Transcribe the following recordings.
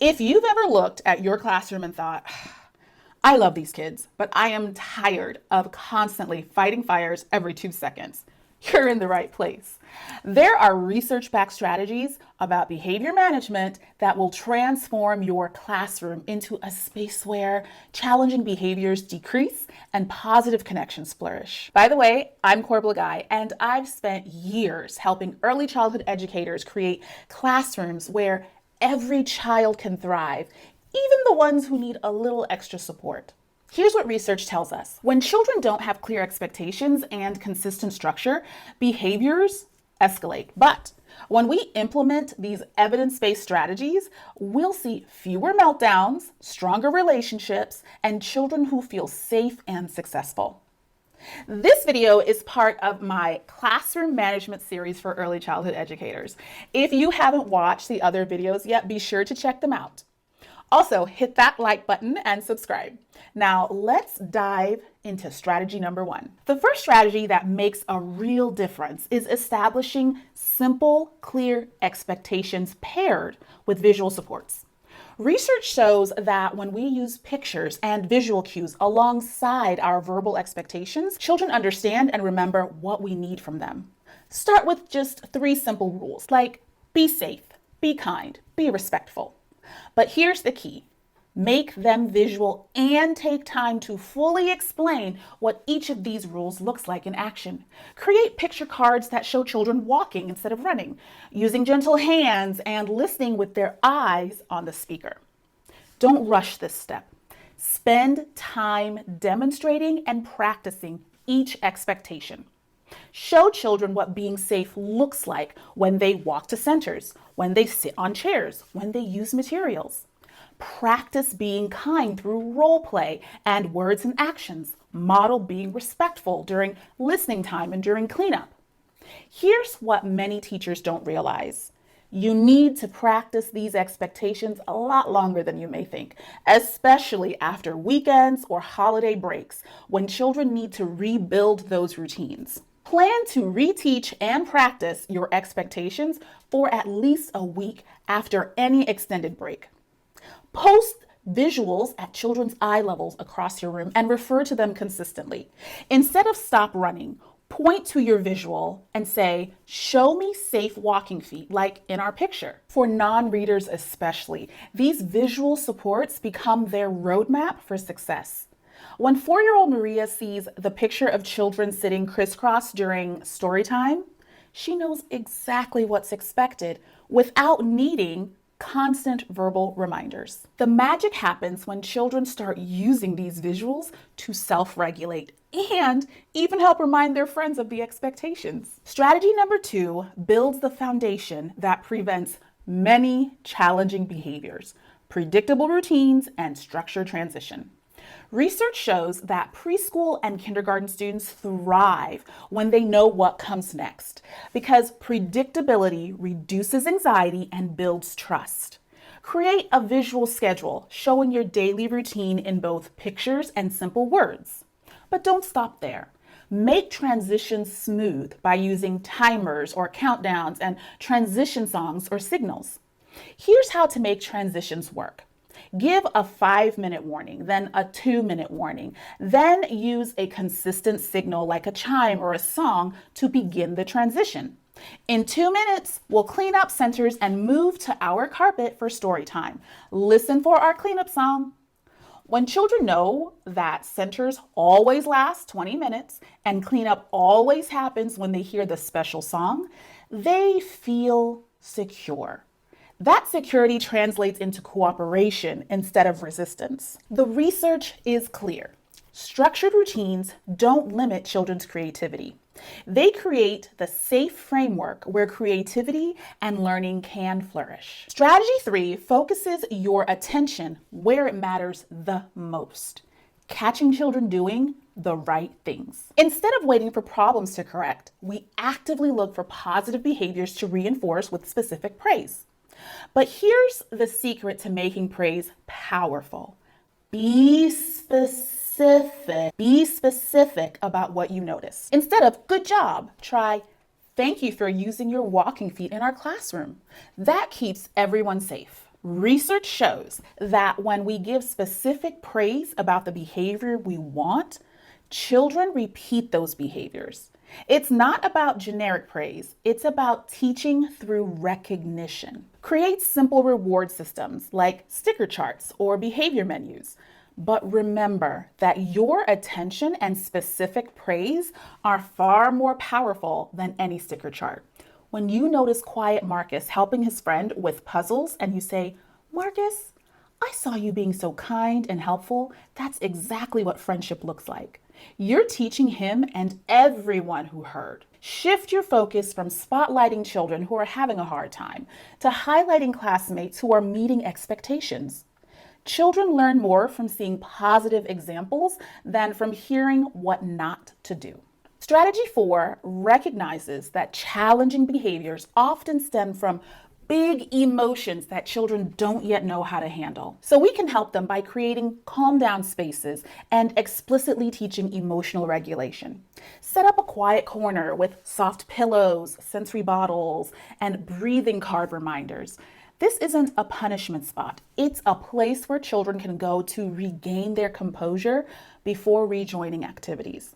If you've ever looked at your classroom and thought, I love these kids, but I am tired of constantly fighting fires every 2 seconds, you're in the right place. There are research-backed strategies about behavior management that will transform your classroom into a space where challenging behaviors decrease and positive connections flourish. By the way, I'm Corbla Guy, and I've spent years helping early childhood educators create classrooms where every child can thrive, even the ones who need a little extra support. Here's what research tells us. When children don't have clear expectations and consistent structure, behaviors escalate. But when we implement these evidence-based strategies, we'll see fewer meltdowns, stronger relationships, and children who feel safe and successful. This video is part of my classroom management series for early childhood educators. If you haven't watched the other videos yet, be sure to check them out. Also, hit that like button and subscribe. Now, let's dive into strategy number 1. The first strategy that makes a real difference is establishing simple, clear expectations paired with visual supports. Research shows that when we use pictures and visual cues alongside our verbal expectations, children understand and remember what we need from them. Start with just 3 simple rules, like be safe, be kind, be respectful. But here's the key. Make them visual and take time to fully explain what each of these rules looks like in action. Create picture cards that show children walking instead of running, using gentle hands and listening with their eyes on the speaker. Don't rush this step. Spend time demonstrating and practicing each expectation. Show children what being safe looks like when they walk to centers, when they sit on chairs, when they use materials. Practice being kind through role play and words and actions. Model being respectful during listening time and during cleanup. Here's what many teachers don't realize. You need to practice these expectations a lot longer than you may think, especially after weekends or holiday breaks when children need to rebuild those routines. Plan to reteach and practice your expectations for at least a week after any extended break. Post visuals at children's eye levels across your room and refer to them consistently. Instead of stop running, point to your visual and say, show me safe walking feet, like in our picture. For non-readers especially, these visual supports become their roadmap for success. When 4-year-old Maria sees the picture of children sitting crisscross during story time, she knows exactly what's expected without needing constant verbal reminders. The magic happens when children start using these visuals to self-regulate and even help remind their friends of the expectations. Strategy number 2 builds the foundation that prevents many challenging behaviors, predictable routines, and structured transition. Research shows that preschool and kindergarten students thrive when they know what comes next because predictability reduces anxiety and builds trust. Create a visual schedule showing your daily routine in both pictures and simple words. But don't stop there. Make transitions smooth by using timers or countdowns and transition songs or signals. Here's how to make transitions work. Give a 5-minute warning, then a 2-minute warning. Then use a consistent signal like a chime or a song to begin the transition. In 2 minutes, we'll clean up centers and move to our carpet for story time. Listen for our cleanup song. When children know that centers always last 20 minutes and cleanup always happens when they hear the special song, they feel secure. That security translates into cooperation instead of resistance. The research is clear. Structured routines don't limit children's creativity. They create the safe framework where creativity and learning can flourish. Strategy 3 focuses your attention where it matters the most, catching children doing the right things. Instead of waiting for problems to correct, we actively look for positive behaviors to reinforce with specific praise. But here's the secret to making praise powerful. Be specific. Be specific about what you notice. Instead of good job, try thank you for using your walking feet in our classroom. That keeps everyone safe. Research shows that when we give specific praise about the behavior we want, children repeat those behaviors. It's not about generic praise, it's about teaching through recognition. Create simple reward systems like sticker charts or behavior menus. But remember that your attention and specific praise are far more powerful than any sticker chart. When you notice quiet Marcus helping his friend with puzzles and you say, "Marcus, I saw you being so kind and helpful," that's exactly what friendship looks like. You're teaching him and everyone who heard. Shift your focus from spotlighting children who are having a hard time to highlighting classmates who are meeting expectations. Children learn more from seeing positive examples than from hearing what not to do. Strategy 4 recognizes that challenging behaviors often stem from big emotions that children don't yet know how to handle. So we can help them by creating calm down spaces and explicitly teaching emotional regulation. Set up a quiet corner with soft pillows, sensory bottles, and breathing card reminders. This isn't a punishment spot. It's a place where children can go to regain their composure before rejoining activities.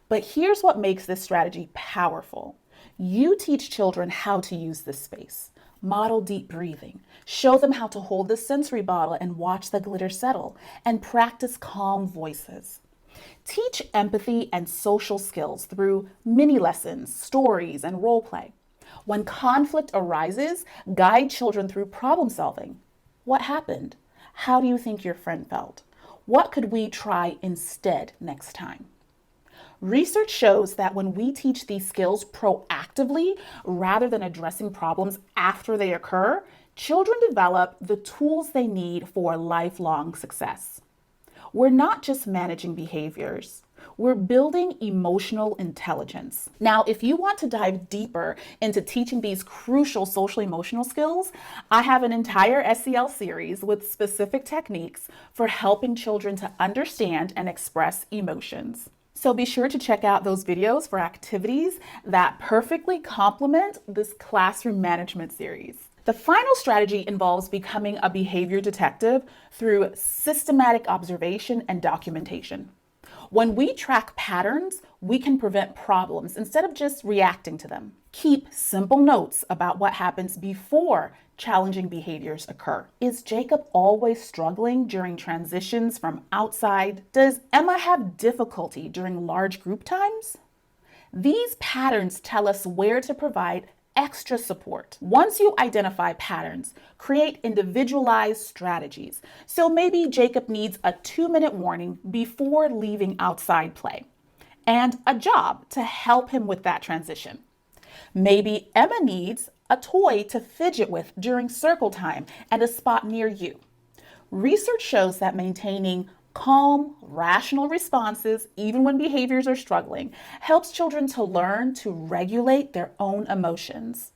But here's what makes this strategy powerful. You teach children how to use this space. Model deep breathing. Show them how to hold the sensory bottle and watch the glitter settle, and practice calm voices. Teach empathy and social skills through mini lessons, stories, and role play. When conflict arises, guide children through problem solving. What happened? How do you think your friend felt? What could we try instead next time? Research shows that when we teach these skills proactively rather than addressing problems after they occur, children develop the tools they need for lifelong success. We're not just managing behaviors. We're building emotional intelligence. Now, if you want to dive deeper into teaching these crucial social emotional skills, I have an entire SEL series with specific techniques for helping children to understand and express emotions. So be sure to check out those videos for activities that perfectly complement this classroom management series. The final strategy involves becoming a behavior detective through systematic observation and documentation. When we track patterns, we can prevent problems instead of just reacting to them. Keep simple notes about what happens before challenging behaviors occur. Is Jacob always struggling during transitions from outside? Does Emma have difficulty during large group times? These patterns tell us where to provide extra support. Once you identify patterns, create individualized strategies. So maybe Jacob needs a 2-minute warning before leaving outside play, and a job to help him with that transition. Maybe Emma needs a toy to fidget with during circle time and a spot near you. Research shows that maintaining calm, rational responses, even when behaviors are struggling, helps children to learn to regulate their own emotions.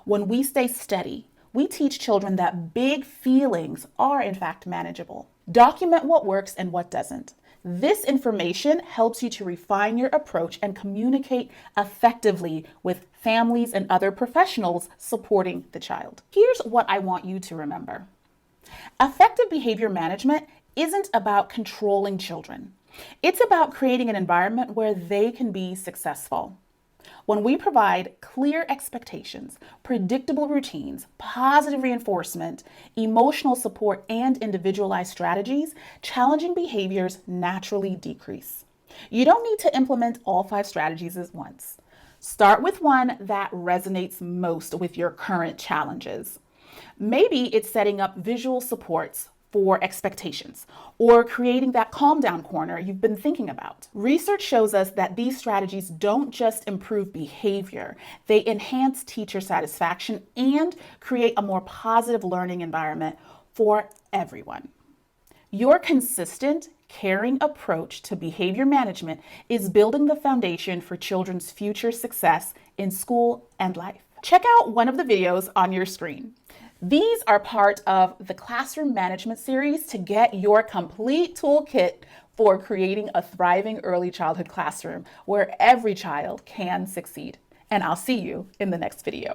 When we stay steady, we teach children that big feelings are in fact manageable. Document what works and what doesn't. This information helps you to refine your approach and communicate effectively with families and other professionals supporting the child. Here's what I want you to remember. Effective behavior management isn't about controlling children. It's about creating an environment where they can be successful. When we provide clear expectations, predictable routines, positive reinforcement, emotional support, and individualized strategies, challenging behaviors naturally decrease. You don't need to implement all 5 strategies at once. Start with one that resonates most with your current challenges. Maybe it's setting up visual supports for expectations, or creating that calm down corner you've been thinking about. Research shows us that these strategies don't just improve behavior, they enhance teacher satisfaction and create a more positive learning environment for everyone. Your consistent, caring approach to behavior management is building the foundation for children's future success in school and life. Check out one of the videos on your screen. These are part of the classroom management series to get your complete toolkit for creating a thriving early childhood classroom where every child can succeed. And I'll see you in the next video.